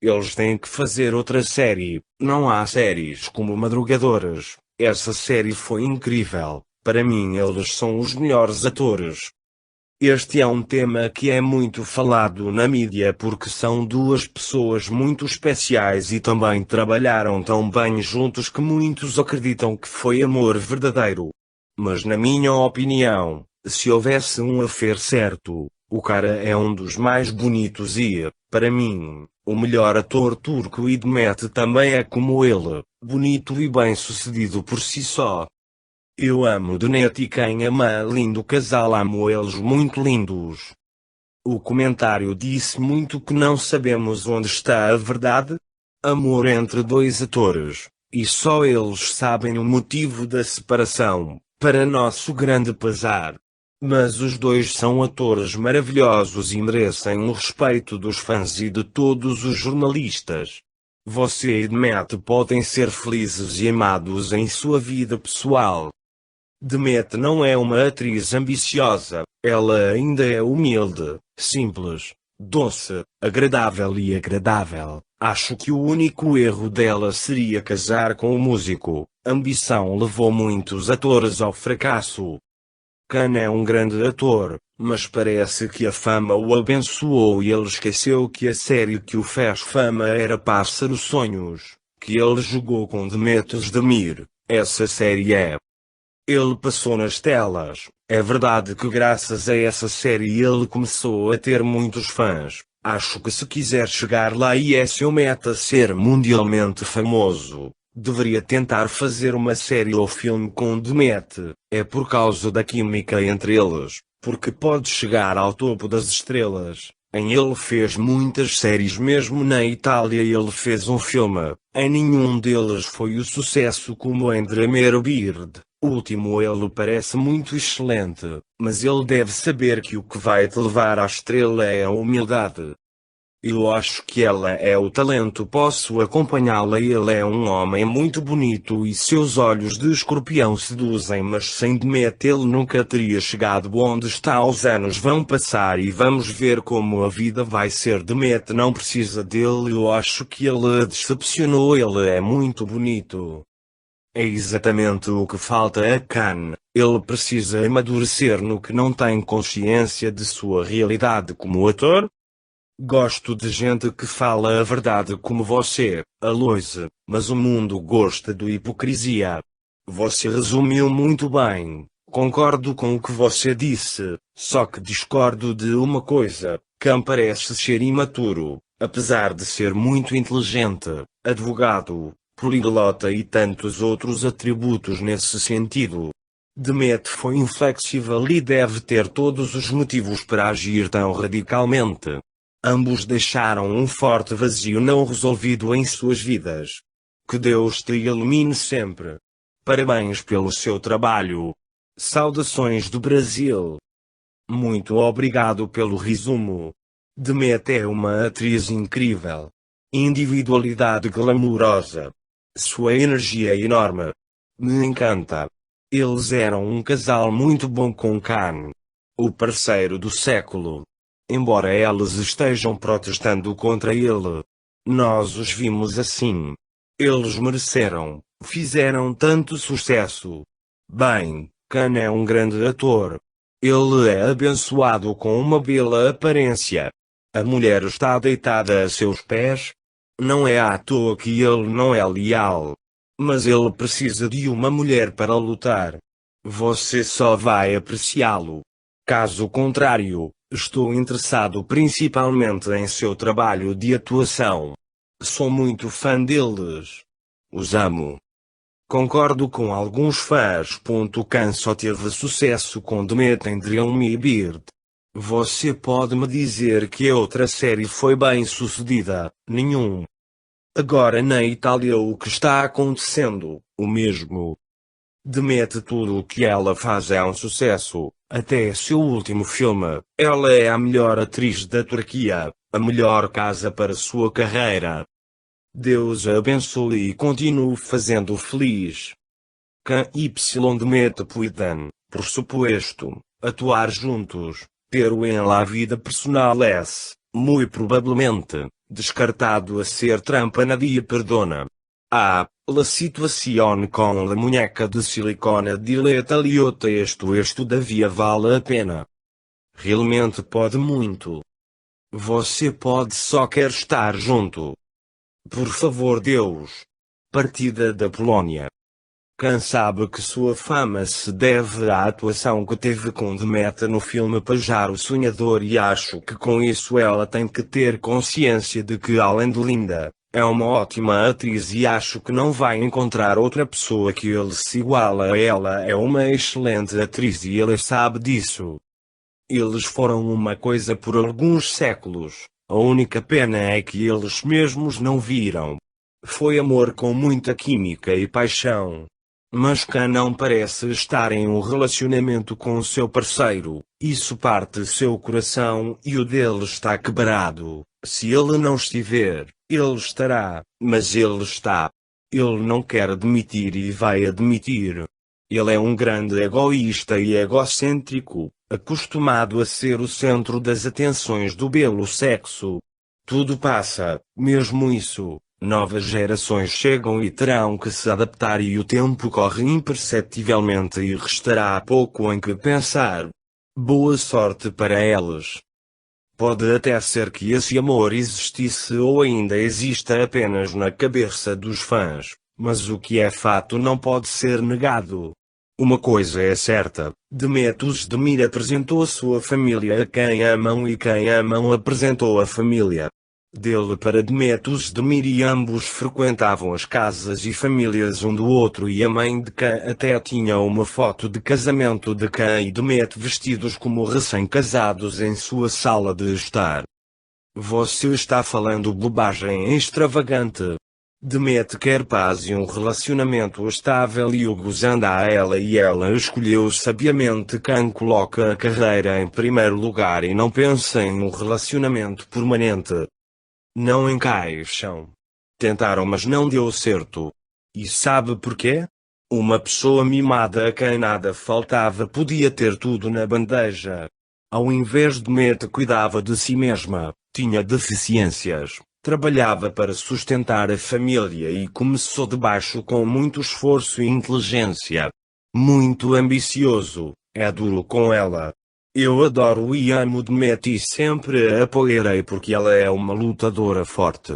Eles têm que fazer outra série. Não há séries como Madrugadoras. Essa série foi incrível. Para mim, eles são os melhores atores. Este é um tema que é muito falado na mídia porque são duas pessoas muito especiais e também trabalharam tão bem juntos que muitos acreditam que foi amor verdadeiro. Mas na minha opinião, se houvesse um affair certo, o cara é um dos mais bonitos e, para mim, o melhor ator turco e Demet também é como ele, bonito e bem-sucedido por si só. Eu amo Demet e quem ama lindo casal amo eles muito lindos. O comentário disse muito que não sabemos onde está a verdade. Amor entre dois atores, e só eles sabem o motivo da separação, para nosso grande pesar. Mas os dois são atores maravilhosos e merecem o respeito dos fãs e de todos os jornalistas. Você e Demet podem ser felizes e amados em sua vida pessoal. Demet não é uma atriz ambiciosa, ela ainda é humilde, simples, doce, agradável e agradável. Acho que o único erro dela seria casar com o músico. Ambição levou muitos atores ao fracasso. Khan é um grande ator, mas parece que a fama o abençoou e ele esqueceu que a série que o fez fama era Pássaro Sonhos, que ele jogou com Demet Özdemir. Essa série é. Ele passou nas telas. É verdade que graças a essa série ele começou a ter muitos fãs. Acho que se quiser chegar lá e é seu meta ser mundialmente famoso, deveria tentar fazer uma série ou filme com Demet. É por causa da química entre eles, porque pode chegar ao topo das estrelas. Ele fez muitas séries mesmo na Itália ele fez um filme. Em nenhum deles foi o sucesso como em Dreamer Beard. O último ele parece muito excelente, mas ele deve saber que o que vai te levar à estrela é a humildade. Eu acho que ela é o talento, posso acompanhá-la. Ele é um homem muito bonito e seus olhos de escorpião seduzem, mas sem Demet ele nunca teria chegado onde está. Os anos vão passar e vamos ver como a vida vai ser. Demet não precisa dele, eu acho que ele a decepcionou. Ele é muito bonito. É exatamente o que falta a Khan. Ele precisa amadurecer no que não tem consciência de sua realidade como ator. Gosto de gente que fala a verdade como você, Aloise, mas o mundo gosta de hipocrisia. Você resumiu muito bem. Concordo com o que você disse, só que discordo de uma coisa. Khan parece ser imaturo, apesar de ser muito inteligente, advogado, poliglota e tantos outros atributos nesse sentido. Demet foi inflexível e deve ter todos os motivos para agir tão radicalmente. Ambos deixaram um forte vazio não resolvido em suas vidas. Que Deus te ilumine sempre. Parabéns pelo seu trabalho. Saudações do Brasil. Muito obrigado pelo resumo. Demet é uma atriz incrível. Individualidade glamurosa. Sua energia é enorme. Me encanta. Eles eram um casal muito bom com Khan. O parceiro do século. Embora elas estejam protestando contra ele. Nós os vimos assim. Eles mereceram, fizeram tanto sucesso. Bem, Khan é um grande ator. Ele é abençoado com uma bela aparência. A mulher está deitada a seus pés. Não é à toa que ele não é leal. Mas ele precisa de uma mulher para lutar. Você só vai apreciá-lo. Caso contrário, estou interessado principalmente em seu trabalho de atuação. Sou muito fã deles. Os amo. Concordo com alguns fãs. Khan só teve sucesso com Demet em Dream Beard. Você pode me dizer que a outra série foi bem sucedida? Nenhum. Agora na Itália o que está acontecendo? O mesmo. Demet tudo o que ela faz é um sucesso. Até seu último filme, ela é a melhor atriz da Turquia, a melhor casa para sua carreira. Deus a abençoe e continue fazendo feliz. Khan y Demet pueden, por supuesto, atuar juntos, pero en la vida personal es, muy probablemente, Descartado a ser trampa nadie perdona. Ah, la situación con la muñeca de silicone dileta liota isto todavia vale a pena. Realmente pode muito. Você pode só quer estar junto. Por favor Deus. Partida da Polónia. Quem sabe que sua fama se deve à atuação que teve com Demet no filme Pajar o Sonhador e acho que com isso ela tem que ter consciência de que além de linda, é uma ótima atriz e acho que não vai encontrar outra pessoa que ele se iguala a ela. É uma excelente atriz e ele sabe disso. Eles foram uma coisa por alguns séculos, a única pena é que eles mesmos não viram. Foi amor com muita química e paixão. Mas quem não parece estar em um relacionamento com seu parceiro, isso parte seu coração e o dele está quebrado. Se ele não estiver, ele estará, mas ele está. Ele não quer admitir e vai admitir. Ele é um grande egoísta e egocêntrico, acostumado a ser o centro das atenções do belo sexo. Tudo passa, mesmo isso. Novas gerações chegam e terão que se adaptar e o tempo corre imperceptivelmente e restará pouco em que pensar. Boa sorte para eles. Pode até ser que esse amor existisse ou ainda exista apenas na cabeça dos fãs, mas o que é fato não pode ser negado. Uma coisa é certa, Demet Özdemir apresentou a sua família a quem amam e quem amam apresentou a família dele para Demet Özdemir e ambos frequentavam as casas e famílias um do outro e a mãe de Can até tinha uma foto de casamento de Can e Demet vestidos como recém-casados em sua sala de estar. Você está falando bobagem extravagante. Demet quer paz e um relacionamento estável e o gozando a ela e ela escolheu sabiamente quem coloca a carreira em primeiro lugar e não pensa em um relacionamento permanente. Não encaixam. Tentaram mas não deu certo. E sabe porquê? Uma pessoa mimada a quem nada faltava podia ter tudo na bandeja. Ao invés de Demet cuidava de si mesma, tinha deficiências, trabalhava para sustentar a família e começou de baixo com muito esforço e inteligência. Muito ambicioso, é duro com ela. Eu adoro e amo Demet e sempre a apoiarei porque ela é uma lutadora forte.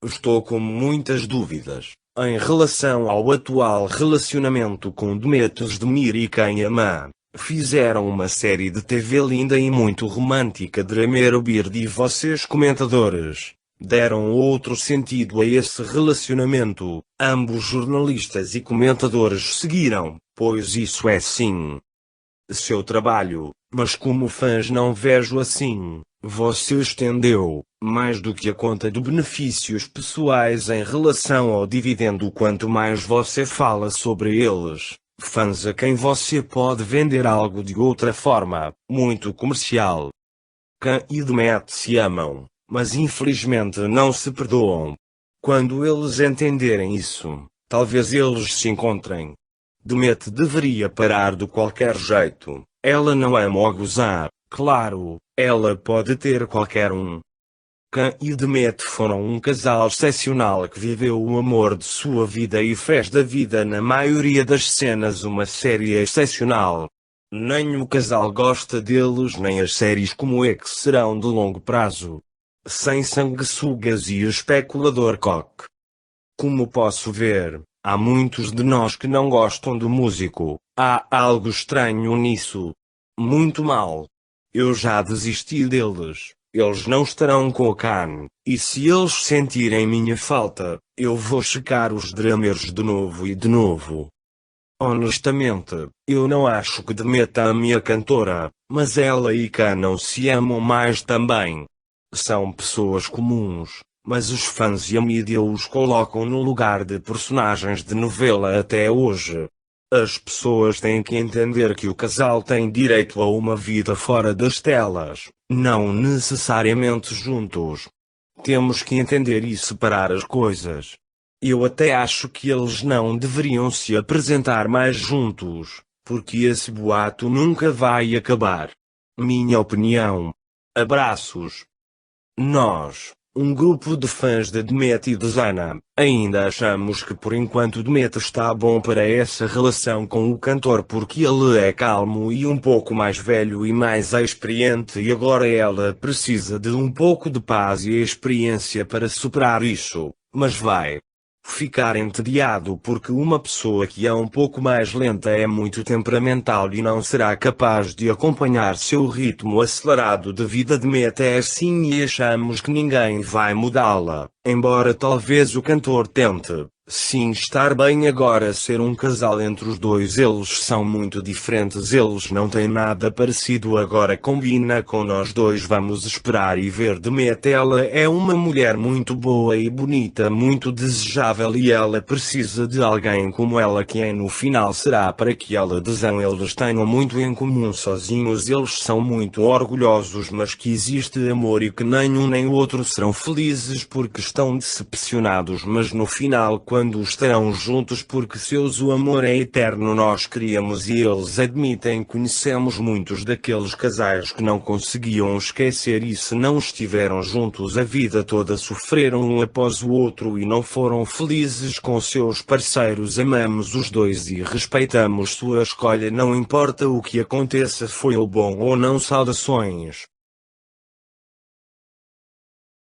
Estou com muitas dúvidas em relação ao atual relacionamento com Demet Özdemir e quem ama. Fizeram uma série de TV linda e muito romântica Dramer Beard e vocês comentadores deram outro sentido a esse relacionamento. Ambos jornalistas e comentadores seguiram, pois isso é sim seu trabalho, mas como fãs não vejo assim. Você estendeu, mais do que a conta de benefícios pessoais em relação ao dividendo. Quanto mais você fala sobre eles, fãs a quem você pode vender algo de outra forma, muito comercial. Can e Demet se amam, mas infelizmente não se perdoam. Quando eles entenderem isso, talvez eles se encontrem. Demet deveria parar de qualquer jeito. Ela não ama a gozar, claro, ela pode ter qualquer um. Can e Demet foram um casal excepcional que viveu o amor de sua vida e fez da vida na maioria das cenas uma série excepcional. Nem o casal gosta deles nem as séries como X serão de longo prazo. Sem sanguessugas e especulador coque. Como posso ver, há muitos de nós que não gostam do músico. Há algo estranho nisso. Muito mal. Eu já desisti deles. Eles não estarão com a Can, e se eles sentirem minha falta, eu vou checar os Dramers de novo e de novo. Honestamente, eu não acho que Demet ame a cantora, mas ela e Can não se amam mais também. São pessoas comuns, mas os fãs e a mídia os colocam no lugar de personagens de novela até hoje. As pessoas têm que entender que o casal tem direito a uma vida fora das telas, não necessariamente juntos. Temos que entender e separar as coisas. Eu até acho que eles não deveriam se apresentar mais juntos, porque esse boato nunca vai acabar. Minha opinião. Abraços. Nós, Um grupo de fãs de Demet e de Zana. Ainda achamos que por enquanto Demet está bom para essa relação com o cantor porque ele é calmo e um pouco mais velho e mais experiente e agora ela precisa de um pouco de paz e experiência para superar isso, mas vai ficar entediado porque uma pessoa que é um pouco mais lenta é muito temperamental e não será capaz de acompanhar seu ritmo acelerado de vida. Demet é assim e achamos que ninguém vai mudá-la, embora talvez o cantor tente. Sim, estar bem agora ser um casal entre os dois, eles são muito diferentes, eles não têm nada parecido, agora combina com nós dois, vamos esperar e ver. Demet, ela é uma mulher muito boa e bonita, muito desejável e ela precisa de alguém como ela. Quem no final será para que ela desejam, eles tenham muito em comum sozinhos, eles são muito orgulhosos, mas que existe amor e que nenhum nem o outro serão felizes porque estão decepcionados, mas no final quando estarão juntos porque seus o amor é eterno. Nós queríamos e eles admitem, conhecemos muitos daqueles casais que não conseguiam esquecer e se não estiveram juntos a vida toda sofreram um após o outro e não foram felizes com seus parceiros. Amamos os dois e respeitamos sua escolha, não importa o que aconteça, foi ou bom ou não. Saudações.